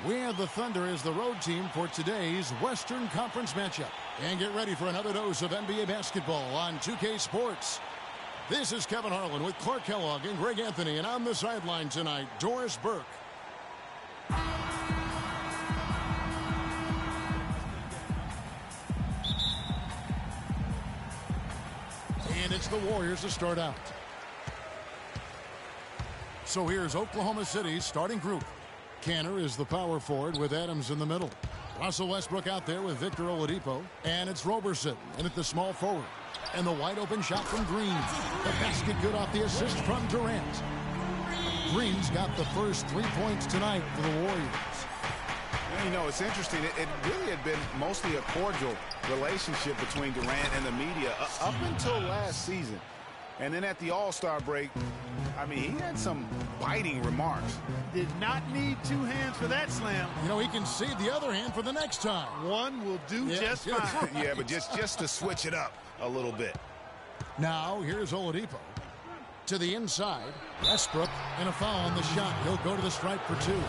We have the Thunder as the road team for today's Western Conference matchup. And get ready for another dose of NBA basketball on 2K Sports. This is Kevin Harlan with Clark Kellogg and Greg Anthony. And on the sideline tonight, Doris Burke. And it's the Warriors to start out. So here's Oklahoma City's starting group. Kanter is the power forward with Adams in the middle. Russell Westbrook out there with Victor Oladipo. And it's Roberson in at the small forward. And the wide open shot from Green. The basket good off the assist from Durant. Green's got the first 3 points tonight for the Warriors. You know, it's interesting. It really had been mostly a cordial relationship between Durant and the media up until last season. And then at the All-Star break, I mean, he had some biting remarks. Did not need two hands for that slam. You know, he can save the other hand for the next time. One will do just fine. Yeah, but just to switch it up a little bit. Now, here's Oladipo. To the inside. Westbrook and a foul on the shot. He'll go to the stripe for two.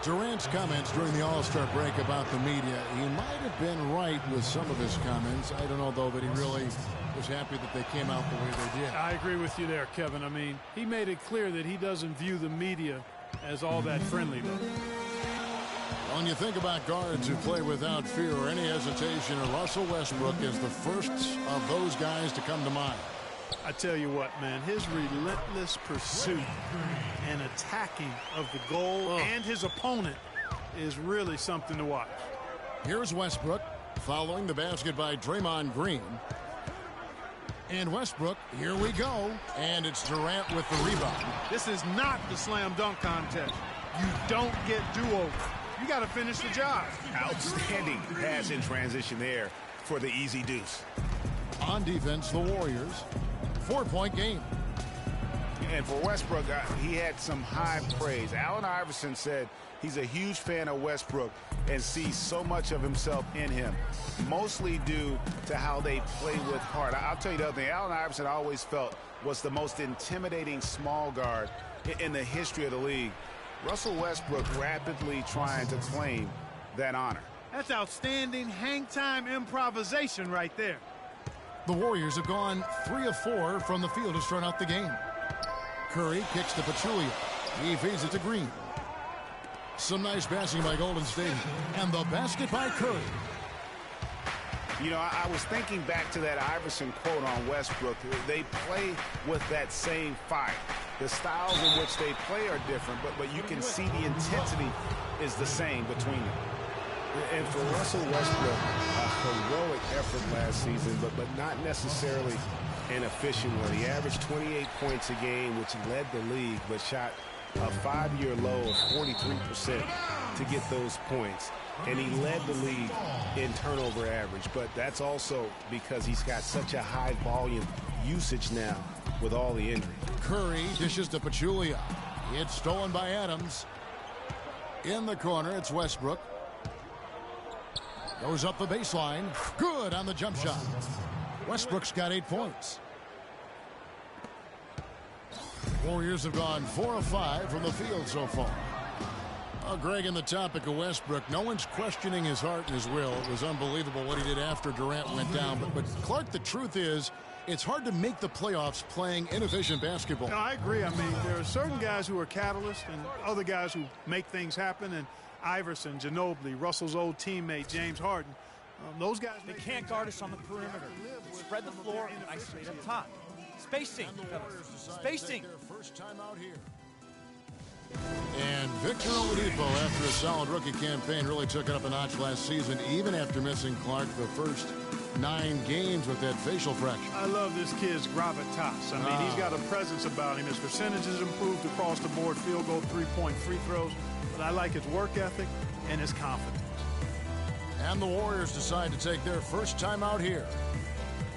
Durant's comments during the All-Star break about the media, he might have been right with some of his comments. I don't know, though, that he really was happy that they came out the way they did. I agree with you there, Kevin. I mean, he made it clear that he doesn't view the media as all that friendly, though. When you think about guards who play without fear or any hesitation, Russell Westbrook is the first of those guys to come to mind. I tell you what, man, his relentless pursuit and attacking of the goal and his opponent is really something to watch. Here's Westbrook following the basket by Draymond Green. And Westbrook, here we go. And it's Durant with the rebound. This is not the slam dunk contest. You don't get do-over. You got to finish the job. Outstanding pass in transition there for the easy deuce. On defense, the Warriors. 4-point game. And for Westbrook, he had some high praise. Allen Iverson said he's a huge fan of Westbrook and sees so much of himself in him, mostly due to how they play with heart. I'll tell you the other thing, Allen Iverson I always felt was the most intimidating small guard in the history of the league. Russell Westbrook rapidly trying to claim that honor. That's outstanding hang-time improvisation right there. The Warriors have gone 3 of 4 from the field to start out the game. Curry kicks to Pachulia. He feeds it to Green. Some nice passing by Golden State. And the basket by Curry. You know, I was thinking back to that Iverson quote on Westbrook. They play with that same fire. The styles in which they play are different, but you can see the intensity is the same between them. And for Russell Westbrook, a heroic effort last season, but not necessarily an efficient one. He averaged 28 points a game, which led the league, but shot a 5-year low of 43% to get those points. And he led the league in turnover average, but that's also because he's got such a high volume usage now with all the injuries. Curry dishes to Pachulia. It's stolen by Adams. In the corner, it's Westbrook. Goes up the baseline. Good on the jump shot. Westbrook's got 8 points. Warriors have gone 4 of 5 from the field so far. Greg, in the topic of Westbrook, no one's questioning his heart and his will. It was unbelievable what he did after Durant went down. But Clark, the truth is, it's hard to make the playoffs playing inefficient basketball. No, I agree. I mean, there are certain guys who are catalysts and other guys who make things happen. And Iverson, Ginobili, Russell's old teammate, James Harden. Those guys, they can't guard us on the perimeter. Spread the floor and isolate up top. Spacing, spacing. First time out here. And Victor Oladipo, after a solid rookie campaign, really took it up a notch last season, even after missing Clark the first 9 games with that facial fracture. I love this kid's gravitas. I mean, he's got a presence about him. His percentages improved across the board, field goal, 3-point free throws. But I like his work ethic and his confidence. And the Warriors decide to take their first time out here.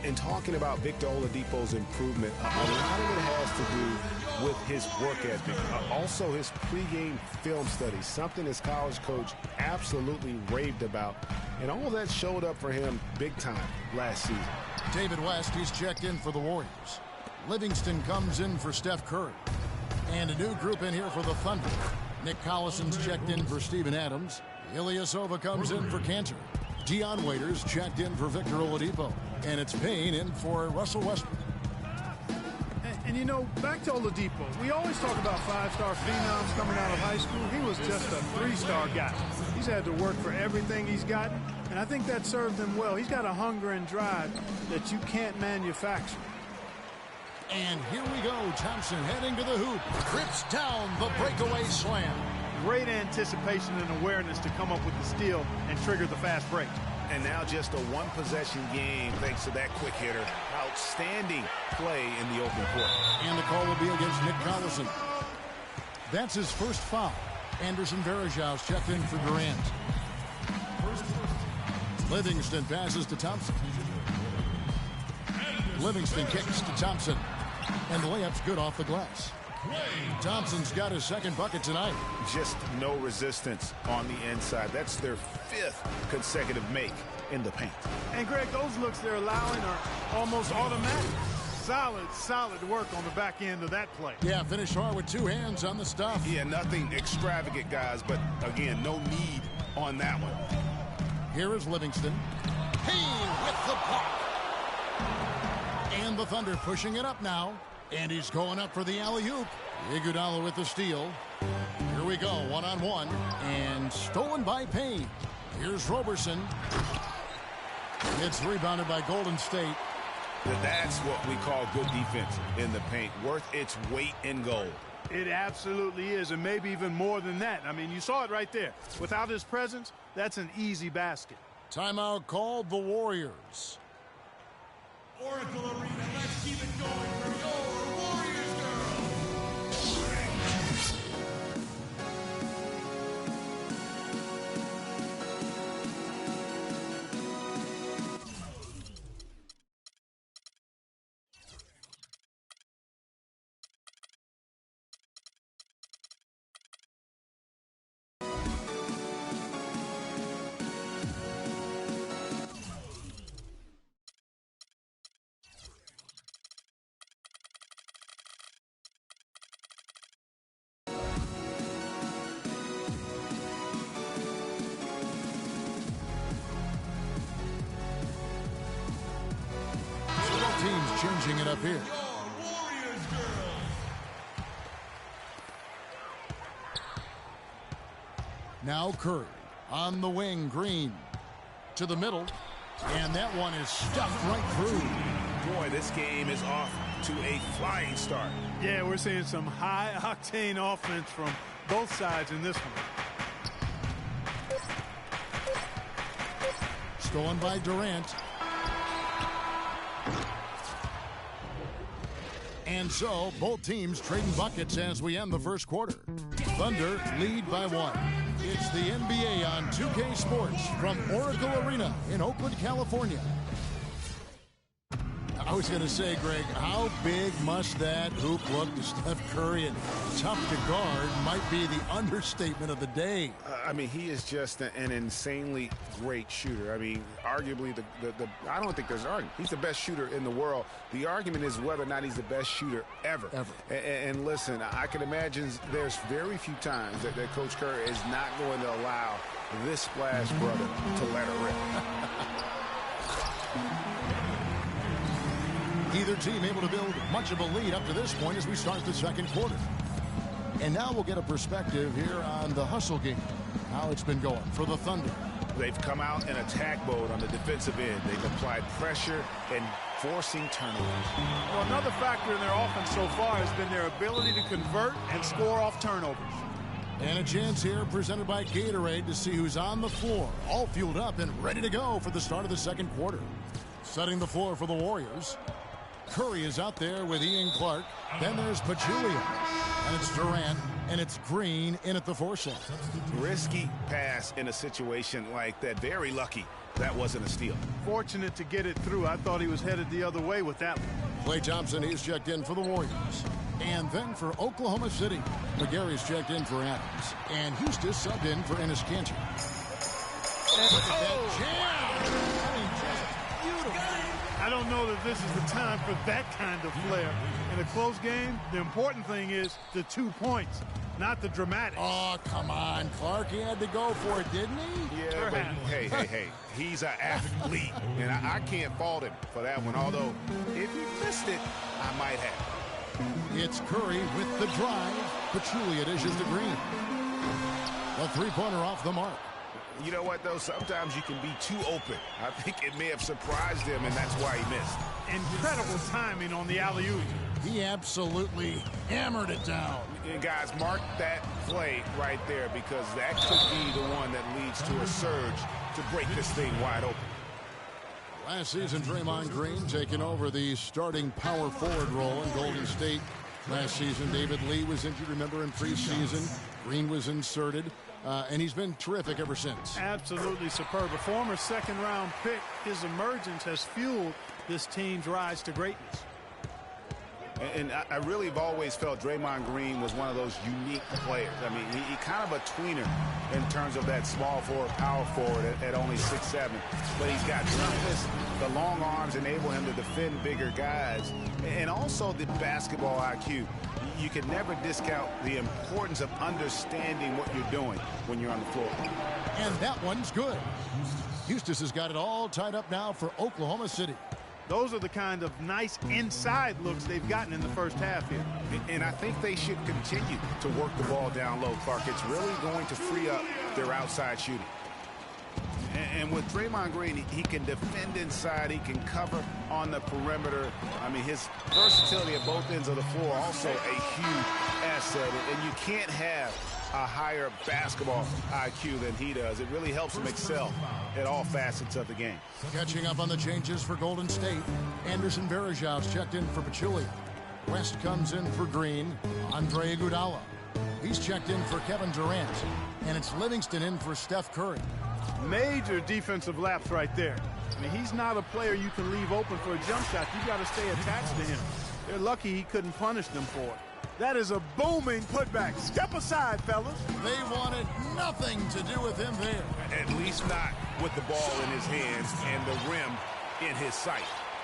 And talking about Victor Oladipo's improvement, a lot of it has to do with his work ethic. Also his pregame film studies, something his college coach absolutely raved about. And all of that showed up for him big time last season. David West, he's checked in for the Warriors. Livingston comes in for Steph Curry. And a new group in here for the Thunder. Nick Collison's checked in for Steven Adams. Ilyasova comes in for Cantor. Dion Waiters checked in for Victor Oladipo. And it's Payne in for Russell Westbrook. And you know, back to Oladipo, we always talk about five-star phenoms coming out of high school. He was just a three-star guy. He's had to work for everything he's gotten, and I think that served him well. He's got a hunger and drive that you can't manufacture. And here we go. Thompson heading to the hoop. Trips down the breakaway slam. Great anticipation and awareness to come up with the steal and trigger the fast break. And now just a one-possession game thanks to that quick hitter. Outstanding play in the open court. And the call will be against Nick Collison. That's his first foul. Anderson Varejau's checked in for Durant. Livingston passes to Thompson. Livingston kicks to Thompson. And the layup's good off the glass. Thompson's got his second bucket tonight. Just no resistance on the inside. That's their fifth consecutive make in the paint. And, Greg, those looks they're allowing are almost automatic. Solid work on the back end of that play. Yeah, finished hard with two hands on the stuff. Yeah, nothing extravagant, guys, but, again, no need on that one. Here is Livingston. Payne with the block. And the Thunder pushing it up now. And he's going up for the alley-oop. Iguodala with the steal. Here we go, one-on-one. And stolen by Payne. Here's Roberson. It's rebounded by Golden State. That's what we call good defense in the paint. Worth its weight in gold. It absolutely is, and maybe even more than that. I mean, you saw it right there. Without his presence, that's an easy basket. Timeout called the Warriors. Oracle Arena, let's keep it going for your Warriors girls. Teams changing it up here. Warriors girls. Now Curry on the wing. Green to the middle. And that one is stuffed right through. Boy, this game is off to a flying start. Yeah, we're seeing some high-octane offense from both sides in this one. Stolen by Durant. And so, both teams trading buckets as we end the first quarter. Thunder lead by one. It's the NBA on 2K Sports from Oracle Arena in Oakland, California. I was going to say, Greg, how big must that hoop look to Steph Curry? And tough to guard might be the understatement of the day. I mean, he is just an insanely great shooter. I mean, arguably, I don't think there's an argument. He's the best shooter in the world. The argument is whether or not he's the best shooter ever. And listen, I can imagine there's very few times that Coach Curry is not going to allow this splash brother to let her rip. Either team able to build much of a lead up to this point as we start the second quarter. And now we'll get a perspective here on the hustle game, how it's been going for the Thunder. They've come out in attack mode on the defensive end. They've applied pressure and forcing turnovers. Well, another factor in their offense so far has been their ability to convert and score off turnovers. And a chance here presented by Gatorade to see who's on the floor, all fueled up and ready to go for the start of the second quarter. Setting the floor for the Warriors. Curry is out there with Ian Clark. Then there's Pachulia. And it's Durant. And it's Green in at the 4 shot. Risky pass in a situation like that. Very lucky that wasn't a steal. Fortunate to get it through. I thought he was headed the other way with that one. Klay Thompson, he's checked in for the Warriors. And then for Oklahoma City, McGarry's checked in for Adams. And Houston subbed in for Enes Kanter. Look at that jam. I mean, just beautiful. I I don't know that this is the time for that kind of flair. In a close game, the important thing is the 2 points, not the dramatics. Oh, come on, Clark. He had to go for it, didn't he? Yeah, but hey. He's an athlete, and I can't fault him for that one. Although, if he missed it, I might have. It's Curry with the drive. Pachulia dishes to Green. A three-pointer off the mark. You know what, though? Sometimes you can be too open. I think it may have surprised him, and that's why he missed. Incredible timing on the alley-oop. He absolutely hammered it down. And guys, mark that play right there, because that could be the one that leads to a surge to break this thing wide open. Last season, Draymond Green taking over the starting power forward role in Golden State. Last season, David Lee was injured, remember, in preseason. Green was inserted, and he's been terrific ever since. Absolutely superb. A former second-round pick, his emergence has fueled this team's rise to greatness. And I really have always felt Draymond Green was one of those unique players. I mean, he kind of a tweener in terms of that small forward, power forward at only 6'7". But he's got toughness. The long arms enable him to defend bigger guys. And also the basketball IQ. You can never discount the importance of understanding what you're doing when you're on the floor. And that one's good. Eustace has got it all tied up now for Oklahoma City. Those are the kind of nice inside looks they've gotten in the first half here. And I think they should continue to work the ball down low, Clark. It's really going to free up their outside shooting. And with Draymond Green, he can defend inside. He can cover on the perimeter. I mean, his versatility at both ends of the floor also a huge asset. And you can't have a higher basketball IQ than he does. It really helps him excel at all facets of the game. Catching up on the changes for Golden State. Anderson Varejão's checked in for Pachulia. West comes in for Green. Andre Iguodala. He's checked in for Kevin Durant. And it's Livingston in for Steph Curry. Major defensive lapse right there. I mean, he's not a player you can leave open for a jump shot. You got to stay attached to him. They're lucky he couldn't punish them for it. That is a booming putback. Step aside, fellas. They wanted nothing to do with him there. At least not with the ball in his hands and the rim in his sight.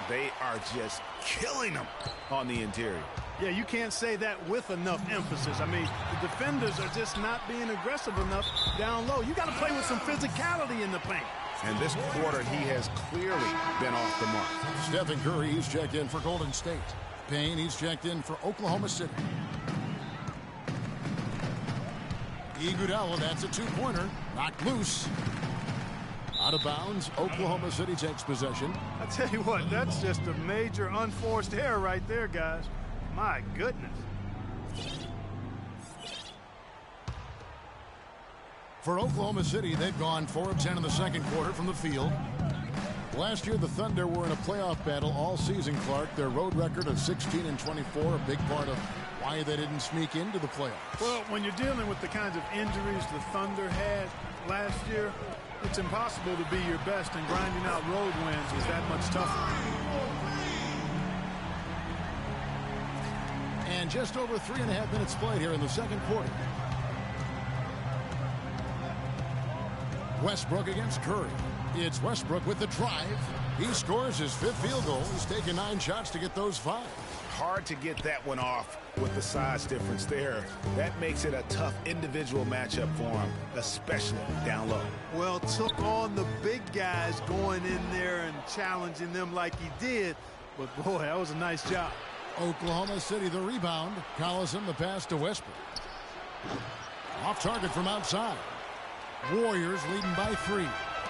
They are just killing him on the interior. Yeah, you can't say that with enough emphasis. I mean, the defenders are just not being aggressive enough down low. You got to play with some physicality in the paint. And this quarter, he has clearly been off the mark. Stephen Curry, he's checked in for Golden State. Payne, he's checked in for Oklahoma City. Iguodala, that's a two-pointer. Knocked loose. Out of bounds, Oklahoma City takes possession. I tell you what, that's just a major unforced error right there, guys. My goodness. For Oklahoma City, they've gone 4 of 10 in the second quarter from the field. Last year, the Thunder were in a playoff battle all season, Clark. Their road record of 16-24, a big part of why they didn't sneak into the playoffs. Well, when you're dealing with the kinds of injuries the Thunder had last year, it's impossible to be your best, and grinding out road wins is that much tougher. And just over 3.5 minutes played here in the second quarter. Westbrook against Curry. It's Westbrook with the drive. He scores his 5th field goal. He's taken 9 shots to get those 5. Hard to get that one off with the size difference there. That makes it a tough individual matchup for him, especially down low. Well, took on the big guys going in there and challenging them like he did. But, boy, that was a nice job. Oklahoma City the rebound. Collison the pass to Westbrook. Off target from outside. Warriors leading by 3.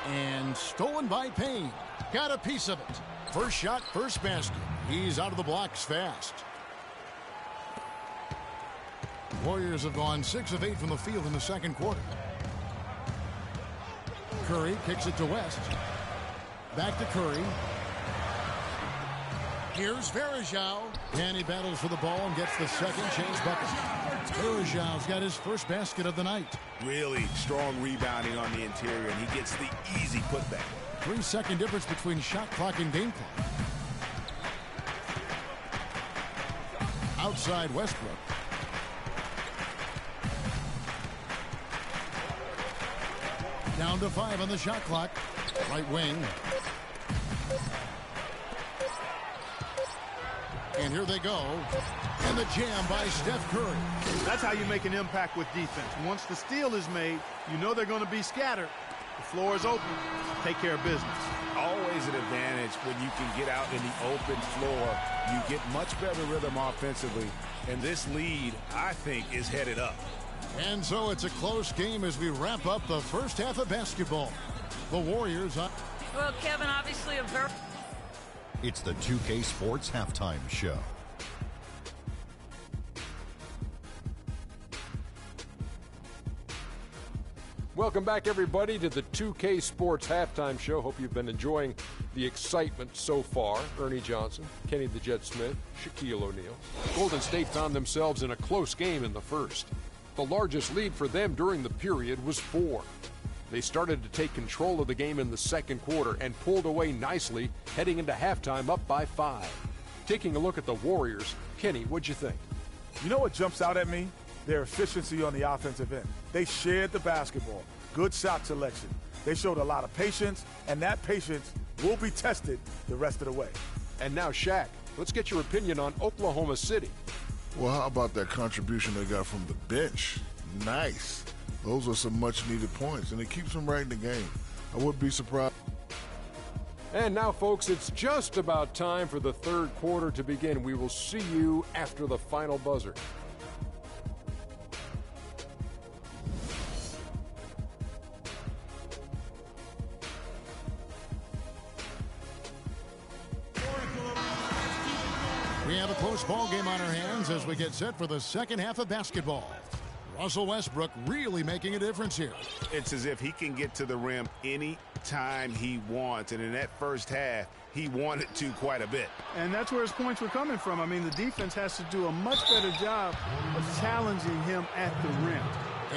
And stolen by Payne. Got a piece of it. First shot, first basket. He's out of the blocks fast. Warriors have gone 6 of 8 from the field in the second quarter. Curry kicks it to West. Back to Curry. Here's Varejão. And he battles for the ball and gets the second chance bucket. Varejão's got his first basket of the night. Really strong rebounding on the interior, and he gets the easy putback. 3-second difference between shot clock and game clock. Outside Westbrook. Down to 5 on the shot clock. Right wing. And here they go. And the jam by Steph Curry. That's how you make an impact with defense. Once the steal is made, you know they're going to be scattered. The floor is open. Take care of business. Always an advantage when you can get out in the open floor. You get much better rhythm offensively. And this lead, I think, is headed up. And so it's a close game as we wrap up the first half of basketball. The Warriors on. Well, Kevin, obviously a very... It's the 2K Sports Halftime Show. Welcome back, everybody, to the 2K Sports Halftime Show. Hope you've been enjoying the excitement so far. Ernie Johnson, Kenny the Jet Smith, Shaquille O'Neal. Golden State found themselves in a close game in the first. The largest lead for them during the period was 4. They started to take control of the game in the second quarter and pulled away nicely, heading into halftime up by 5. Taking a look at the Warriors, Kenny, what'd you think? You know what jumps out at me? Their efficiency on the offensive end. They shared the basketball. Good shot selection. They showed a lot of patience, and that patience will be tested the rest of the way. And now, Shaq, let's get your opinion on Oklahoma City. Well, how about that contribution they got from the bench? Nice. Those are some much-needed points, and it keeps them right in the game. I wouldn't be surprised. And now, folks, it's just about time for the third quarter to begin. We will see you after the final buzzer. We have a close ball game on our hands as we get set for the second half of basketball. Russell Westbrook really making a difference here. It's as if he can get to the rim any time he wants. And in that first half, he wanted to quite a bit. And that's where his points were coming from. I mean, the defense has to do a much better job of challenging him at the rim.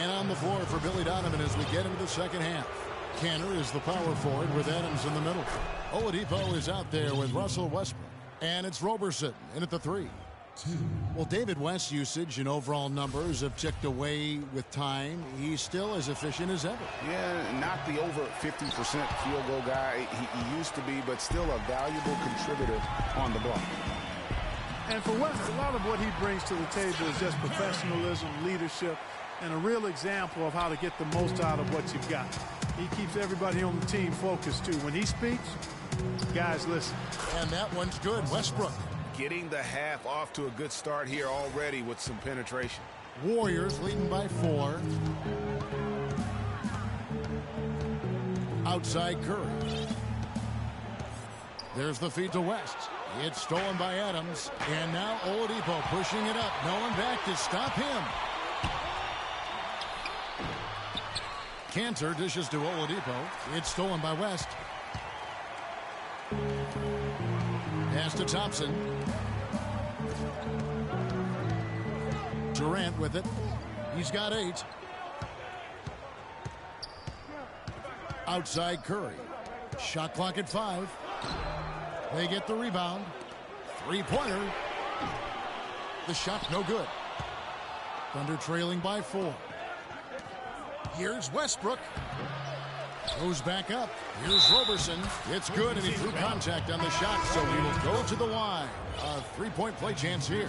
And on the floor for Billy Donovan as we get into the second half. Canner is the power forward with Adams in the middle. Oladipo is out there with Russell Westbrook. And it's Roberson in at the 3. Well, David West's usage and overall numbers have ticked away with time. He's still as efficient as ever. Yeah, not the over 50% field goal guy he used to be, but still a valuable contributor on the block. And for West, a lot of what he brings to the table is just professionalism, leadership, and a real example of how to get the most out of what you've got. He keeps everybody on the team focused, too. When he speaks, guys listen. And that one's good. Westbrook. Getting the half off to a good start here already with some penetration. Warriors leading by 4. Outside Curry. There's the feed to West. It's stolen by Adams. And now Oladipo pushing it up. No one back to stop him. Cantor dishes to Oladipo. It's stolen by West. Pass to Thompson. Durant with it. He's got 8. Outside Curry. Shot clock at 5. They get the rebound. 3-pointer. The shot no good. Thunder trailing by 4. Here's Westbrook. Goes back up. Here's Roberson. It's good, and he threw contact on the shot, so he will go to the line. A 3-point play chance here.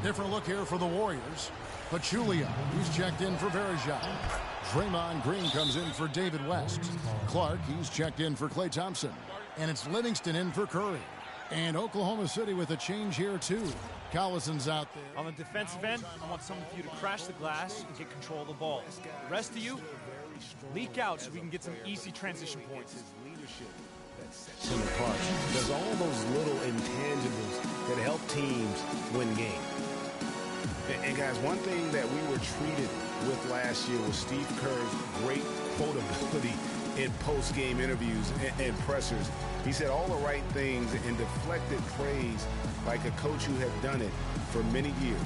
Different look here for the Warriors. Pachulia, he's checked in for Verejao. Draymond Green comes in for David West. Clark, he's checked in for Klay Thompson. And it's Livingston in for Curry. And Oklahoma City with a change here, too. Collison's out there. On the defensive end, I want some of you to crash the glass and get control of the ball. The rest of you, leak out so we can get some easy transition points. Him apart. There's all those little intangibles that help teams win games. And guys, one thing that we were treated with last year was Steve Kerr's great quotability in post-game interviews and pressers. He said all the right things and deflected praise like a coach who had done it for many years.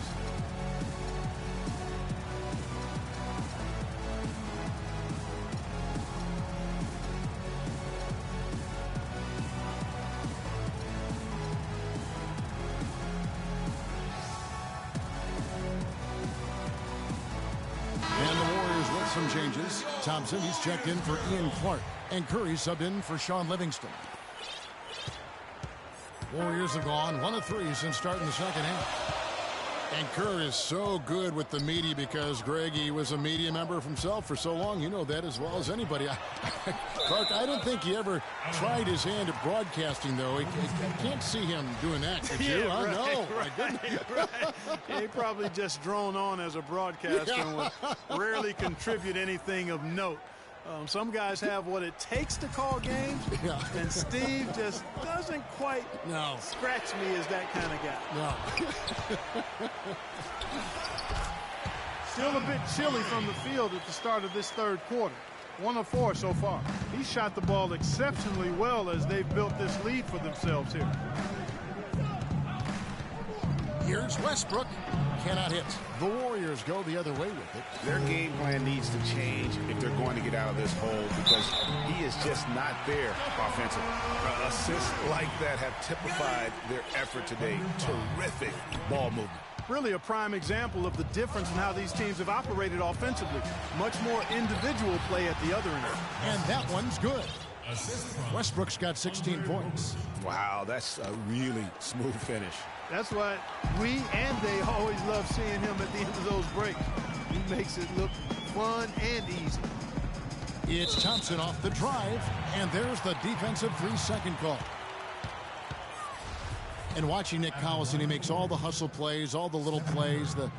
And the Warriors with some changes. Thompson, he's checked in for Ian Clark. And Curry subbed in for Sean Livingston. Warriors have gone 1 of 3 since starting the second half. And Kerr is so good with the media because, Greg, he was a media member himself for so long. You know that as well as anybody. Clark, I don't think he ever tried his hand at broadcasting, though. I can't see him doing that. Could you? Yeah, I right, know. Right. Yeah, he probably just drone on as a broadcaster and would rarely contribute anything of note. Some guys have what it takes to call games, and Steve just doesn't quite scratch me as that kind of guy. No. Still a bit chilly from the field at the start of this third quarter. 1 of 4 so far. He shot the ball exceptionally well as they've built this lead for themselves here. Here's Westbrook. Cannot hit. The Warriors go the other way with it. Their game plan needs to change if they're going to get out of this hole because he is just not there offensively. Assists like that have typified their effort today. Terrific ball movement. Really a prime example of the difference in how these teams have operated offensively. Much more individual play at the other end. And that one's good. Westbrook's got 16 points. Wow, that's a really smooth finish. That's why we and they always love seeing him at the end of those breaks. He makes it look fun and easy. It's Thompson off the drive, and there's the defensive 3-second call. And watching Nick Collison, he makes all the hustle plays, all the little plays, the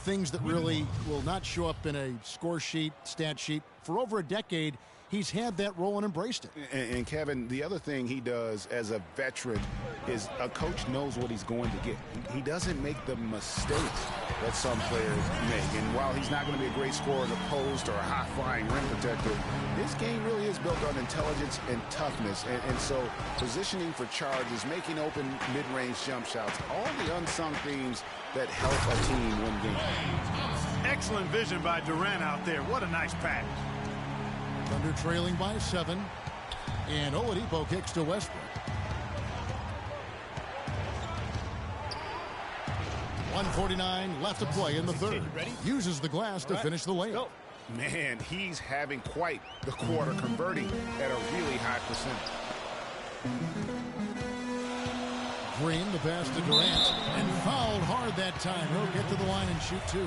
things that really will not show up in a score sheet, stat sheet. For over a decade, he's had that role and embraced it. And Kevin, the other thing he does as a veteran is a coach knows what he's going to get. He doesn't make the mistakes that some players make. And while he's not going to be a great scorer in the post or a high-flying rim protector, his game really is built on intelligence and toughness. And so positioning for charges, making open mid-range jump shots, all the unsung themes that help a team win games. Excellent vision by Durant out there. What a nice pass. Thunder trailing by 7, and Oladipo kicks to Westbrook. 1:49 left to play in the third. Uses the glass to finish the layup. Man, he's having quite the quarter, converting at a really high percentage. Green, the pass to Durant, and fouled hard that time. He'll get to the line and shoot 2.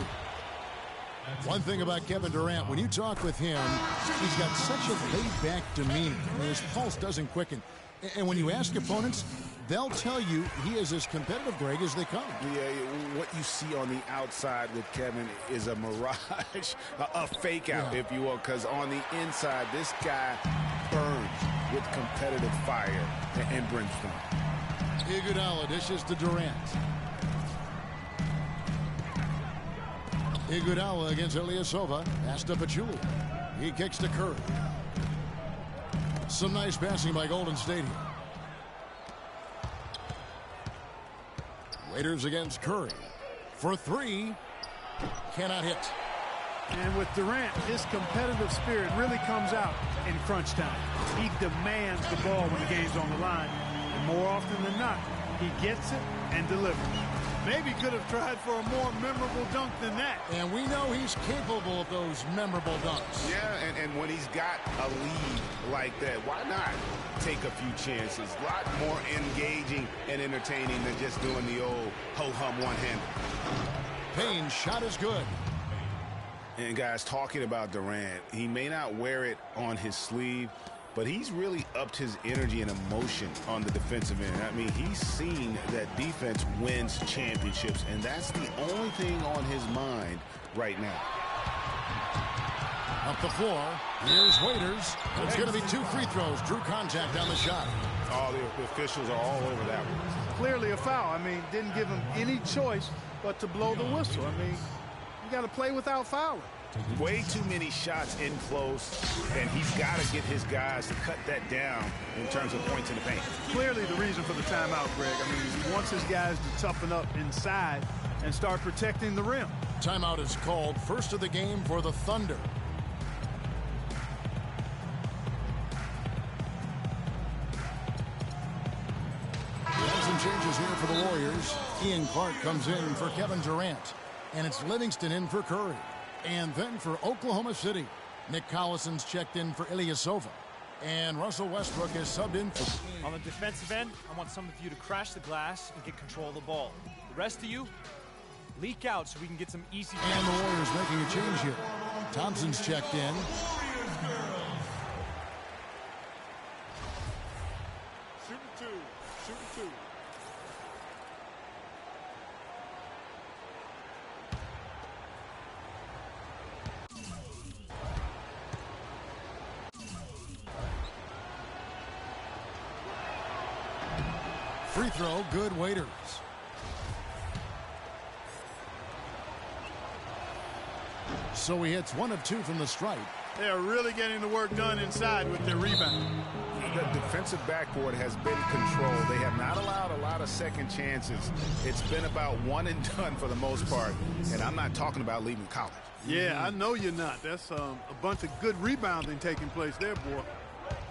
One thing about Kevin Durant, when you talk with him, he's got such a laid-back demeanor. I mean, his pulse doesn't quicken. And when you ask opponents, they'll tell you he is as competitive, Greg, as they come. Yeah, what you see on the outside with Kevin is a mirage, a fake-out, if you will, because on the inside, this guy burns with competitive fire and brimstone. Iguodala dishes to Durant. Iguodala against Ilyasova. Pass to Pachulia. He kicks to Curry. Some nice passing by Golden State here. Raiders against Curry. For 3. Cannot hit. And with Durant, his competitive spirit really comes out in crunch time. He demands the ball when the game's on the line. And more often than not, he gets it and delivers. Maybe could have tried for a more memorable dunk than that. And we know he's capable of those memorable dunks. Yeah, and when he's got a lead like that, why not take a few chances? A lot more engaging and entertaining than just doing the old ho-hum one-hander. Payne's shot is good. And guys, talking about Durant, he may not wear it on his sleeve, but he's really upped his energy and emotion on the defensive end. I mean, he's seen that defense wins championships, and that's the only thing on his mind right now. Up the floor, here's Waiters. It's going to be 2 free throws. Drew contact on the shot. Oh, the officials are all over that one. Clearly a foul. I mean, didn't give him any choice but to blow the whistle. I mean, you got to play without fouling. Way too many shots in close, and he's got to get his guys to cut that down in terms of points in the paint. Clearly the reason for the timeout, Greg. I mean, he wants his guys to toughen up inside and start protecting the rim. Timeout is called. First of the game for the Thunder. We have some changes here for the Warriors. Ian Clark comes in for Kevin Durant, and it's Livingston in for Curry. And then for Oklahoma City, Nick Collison's checked in for Ilyasova. And Russell Westbrook is subbed in for... On the defensive end, I want some of you to crash the glass and get control of the ball. The rest of you, leak out so we can get some easy... And the Warriors making a change here. Thompson's checked in. Shooting two. Free throw, good. Waiters. So he hits 1 of 2 from the stripe. They are really getting the work done inside with their rebound. The defensive backboard has been controlled. They have not allowed a lot of second chances. It's been about one and done for the most part. And I'm not talking about leaving college. Yeah, I know you're not. That's a bunch of good rebounding taking place there, boy.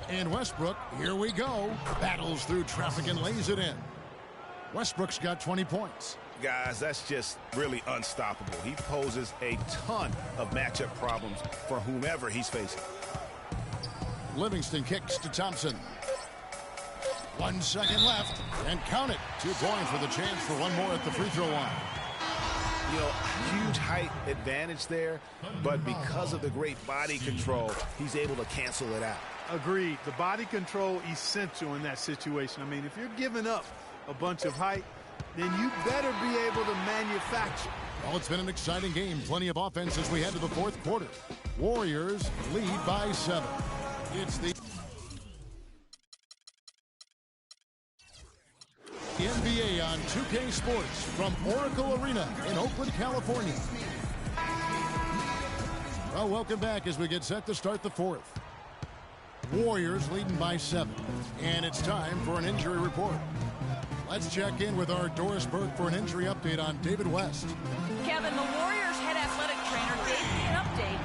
And Westbrook, here we go. Battles through traffic and lays it in. Westbrook's got 20 points. Guys, that's just really unstoppable. He poses a ton of matchup problems for whomever he's facing. Livingston kicks to Thompson. 1 second left, and count it. 2 points with a chance for one more at the free throw line. You know, huge height advantage there, but because of the great body control, he's able to cancel it out. Agreed. The body control essential in that situation. I mean, if you're giving up a bunch of height, then you better be able to manufacture. Well, it's been an exciting game. Plenty of offense as we head to the 4th quarter. Warriors lead by 7. It's the NBA on 2K Sports from Oracle Arena in Oakland, California. Well, welcome back as we get set to start the 4th. Warriors leading by 7. And it's time for an injury report. Let's check in with our Doris Burke for an injury update on David West. Kevin, the Warriors head athletic trainer gave me an update.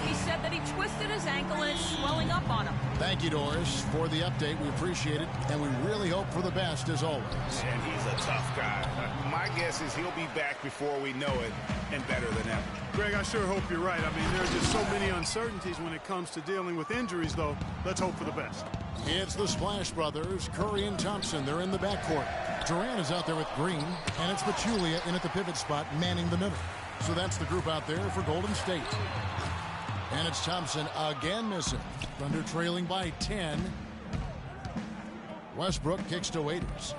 He said that he twisted his ankle and it's swelling up on him. Thank you, Doris, for the update. We appreciate it, and we really hope for the best as always. And he's a tough guy. My guess is he'll be back before we know it and better than ever. Greg, I sure hope you're right. I mean, there are just so many uncertainties when it comes to dealing with injuries, though. Let's hope for the best. It's the Splash Brothers, Curry and Thompson. They're in the backcourt. Durant is out there with Green, and it's Pachulia in at the pivot spot, manning the middle. So that's the group out there for Golden State. And it's Thompson again missing. Thunder trailing by 10. Westbrook kicks to Waiters.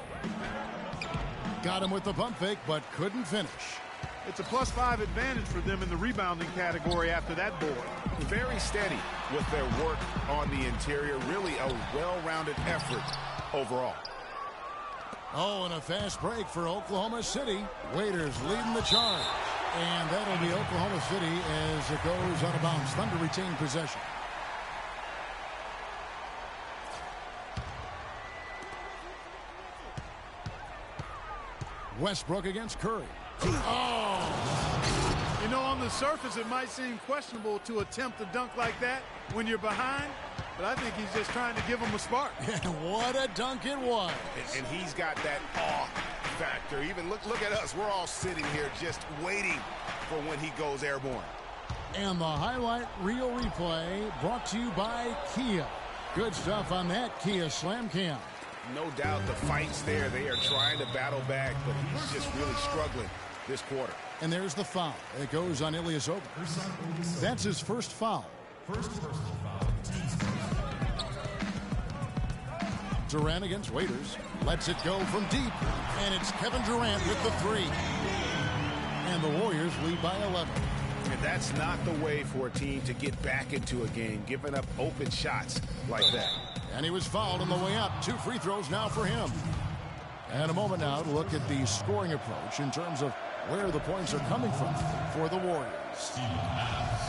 Got him with the pump fake, but couldn't finish. It's a +5 advantage for them in the rebounding category after that board. Very steady with their work on the interior. Really a well-rounded effort overall. Oh, and a fast break for Oklahoma City. Waiters leading the charge. And that'll be Oklahoma City as it goes out of bounds. Thunder retain possession. Westbrook against Curry. Oh! You know, on the surface, it might seem questionable to attempt a dunk like that when you're behind, but I think he's just trying to give him a spark. And what a dunk it was. And he's got that awe factor. Even look at us. We're all sitting here just waiting for when he goes airborne. And the highlight reel replay brought to you by Kia. Good stuff on that Kia Slam Cam. No doubt the fight's there. They are trying to battle back, but he's just really struggling this quarter. And there's the foul. It goes on Ilyasova. That's his first foul. First personal foul. Durant against Waiters. Lets it go from deep. And it's Kevin Durant with the 3. And the Warriors lead by 11. And that's not the way for a team to get back into a game, giving up open shots like that. And he was fouled on the way up. 2 free throws now for him. And a moment now to look at the scoring approach in terms of where the points are coming from for the Warriors.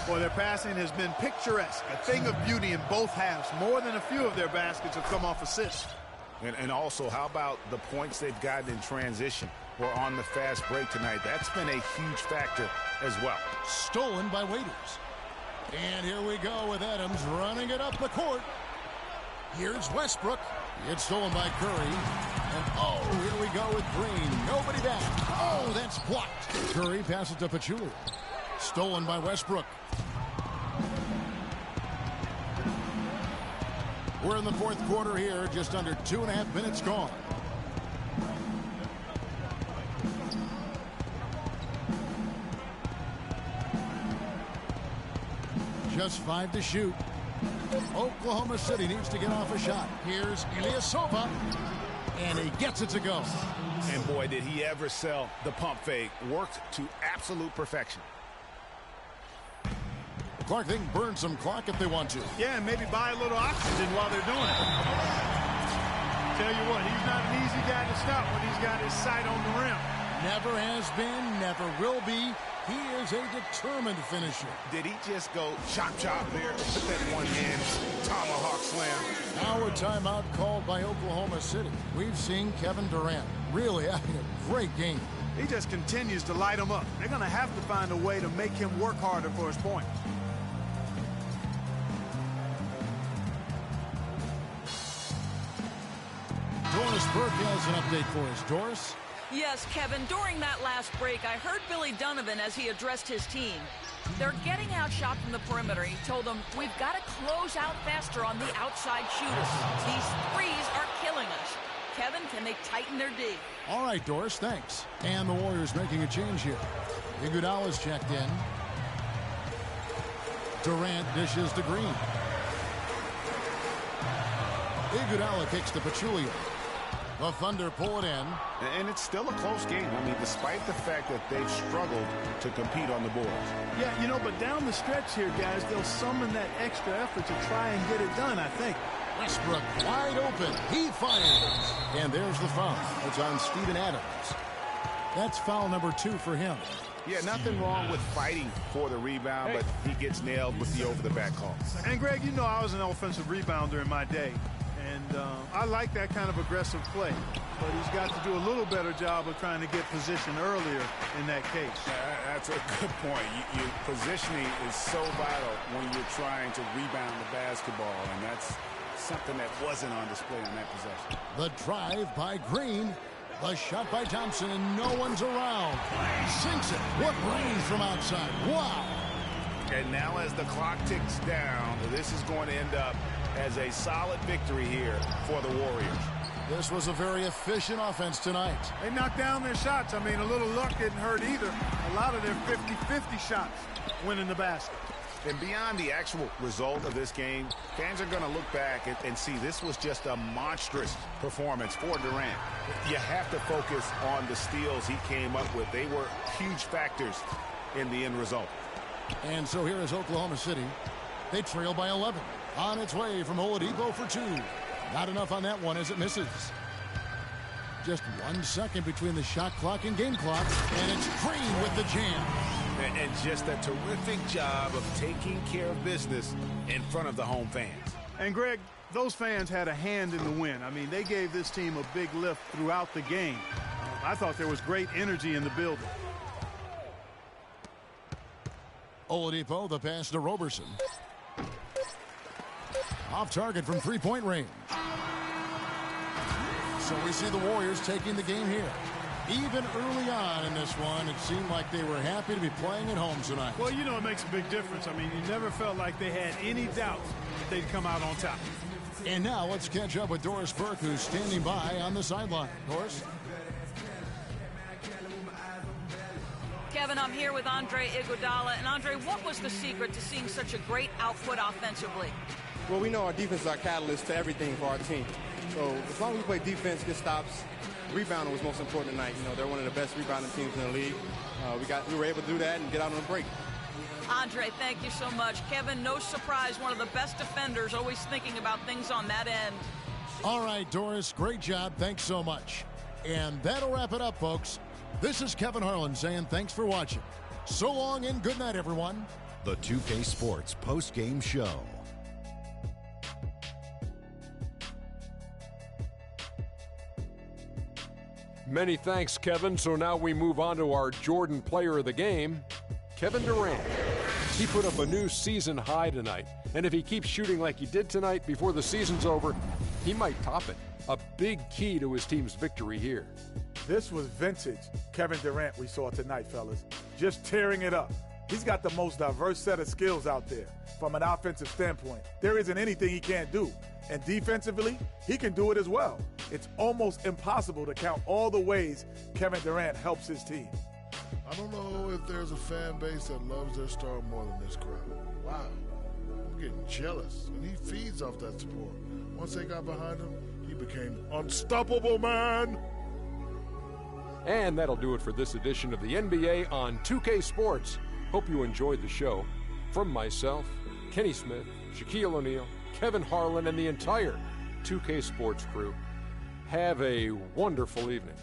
Boy, their passing has been picturesque, a thing of beauty in both halves. More than a few of their baskets have come off assists. And also, how about the points they've gotten in transition or on the fast break tonight? That's been a huge factor as well. Stolen by Waiters. And here we go with Adams running it up the court. Here's Westbrook. It's stolen by Curry. And oh, here we go with Green. Nobody back. Oh, that's blocked. Curry passes to Pachulia. Stolen by Westbrook. We're in the fourth quarter here, just under 2.5 minutes gone. Just 5 to shoot. Oklahoma City needs to get off a shot. Here's Ilyasova, and he gets it to go. And boy, did he ever sell the pump fake. Worked to absolute perfection. Clark, they can burn some clock if they want to. Yeah, and maybe buy a little oxygen while they're doing it. Tell you what, he's not an easy guy to stop when he's got his sight on the rim. Never has been, never will be. He is a determined finisher. Did he just go chop there? Put that one-hand tomahawk slam. Now a timeout called by Oklahoma City. We've seen Kevin Durant really having a great game. He just continues to light them up. They're going to have to find a way to make him work harder for his points. Doris Burke has an update for us. Doris? Yes, Kevin, during that last break, I heard Billy Donovan as he addressed his team. They're getting outshot from the perimeter. He told them, we've got to close out faster on the outside shooters. These threes are killing us. Kevin, can they tighten their D? All right, Doris, thanks. And the Warriors making a change here. Iguodala's checked in. Durant dishes to Green. Iguodala kicks to Pachulia. The Thunder pull it in. And it's still a close game. I mean, despite the fact that they've struggled to compete on the boards. Yeah, you know, but down the stretch here, guys, they'll summon that extra effort to try and get it done, I think. Westbrook wide open. He fires. And there's the foul. It's on Steven Adams. That's foul number 2 for him. Yeah, nothing wrong with fighting for the rebound, but he gets nailed with the over-the-back call. And, Greg, you know I was an offensive rebounder in my day. And I like that kind of aggressive play. But he's got to do a little better job of trying to get position earlier in that case. That's a good point. Positioning is so vital when you're trying to rebound the basketball, and that's something that wasn't on display in that possession. The drive by Green. The shot by Thompson, and no one's around. Sinks it. What range from outside. Wow. And now as the clock ticks down, this is going to end up as a solid victory here for the Warriors. This was a very efficient offense tonight. They knocked down their shots. I mean, a little luck didn't hurt either. A lot of their 50-50 shots went in the basket. And beyond the actual result of this game, fans are going to look back and see this was just a monstrous performance for Durant. You have to focus on the steals he came up with. They were huge factors in the end result. And so here is Oklahoma City. They trail by 11. On its way from Oladipo for 2. Not enough on that one as it misses. Just 1 second between the shot clock and game clock, and it's Green with the jam. And just a terrific job of taking care of business in front of the home fans. And, Greg, those fans had a hand in the win. I mean, they gave this team a big lift throughout the game. I thought there was great energy in the building. Oladipo, the pass to Roberson. Off target from three-point range. So we see the Warriors taking the game here. Even early on in this one, it seemed like they were happy to be playing at home tonight. Well, you know, it makes a big difference. I mean, you never felt like they had any doubt that they'd come out on top. And now let's catch up with Doris Burke, who's standing by on the sideline. Doris? Kevin, I'm here with Andre Iguodala. And, Andre, what was the secret to seeing such a great output offensively? Well, we know our defense is our catalyst to everything for our team. So as long as we play defense, get stops, rebounding was most important tonight. You know, they're one of the best rebounding teams in the league. We were able to do that and get out on a break. Andre, thank you so much. Kevin, no surprise, one of the best defenders, always thinking about things on that end. All right, Doris, great job. Thanks so much. And that'll wrap it up, folks. This is Kevin Harlan saying thanks for watching. So long and good night, everyone. The 2K Sports post-game show. Many thanks, Kevin. So now we move on to our Jordan player of the game, Kevin Durant. He put up a new season high tonight. And if he keeps shooting like he did tonight before the season's over, he might top it. A big key to his team's victory here. This was vintage Kevin Durant we saw tonight, fellas. Just tearing it up. He's got the most diverse set of skills out there from an offensive standpoint. There isn't anything he can't do. And defensively, he can do it as well. It's almost impossible to count all the ways Kevin Durant helps his team. I don't know if there's a fan base that loves their star more than this crowd. Wow. I'm getting jealous. And he feeds off that support. Once they got behind him, he became unstoppable, man. And that'll do it for this edition of the NBA on 2K Sports. Hope you enjoyed the show. From myself, Kenny Smith, Shaquille O'Neal, Kevin Harlan, and the entire 2K Sports crew, have a wonderful evening.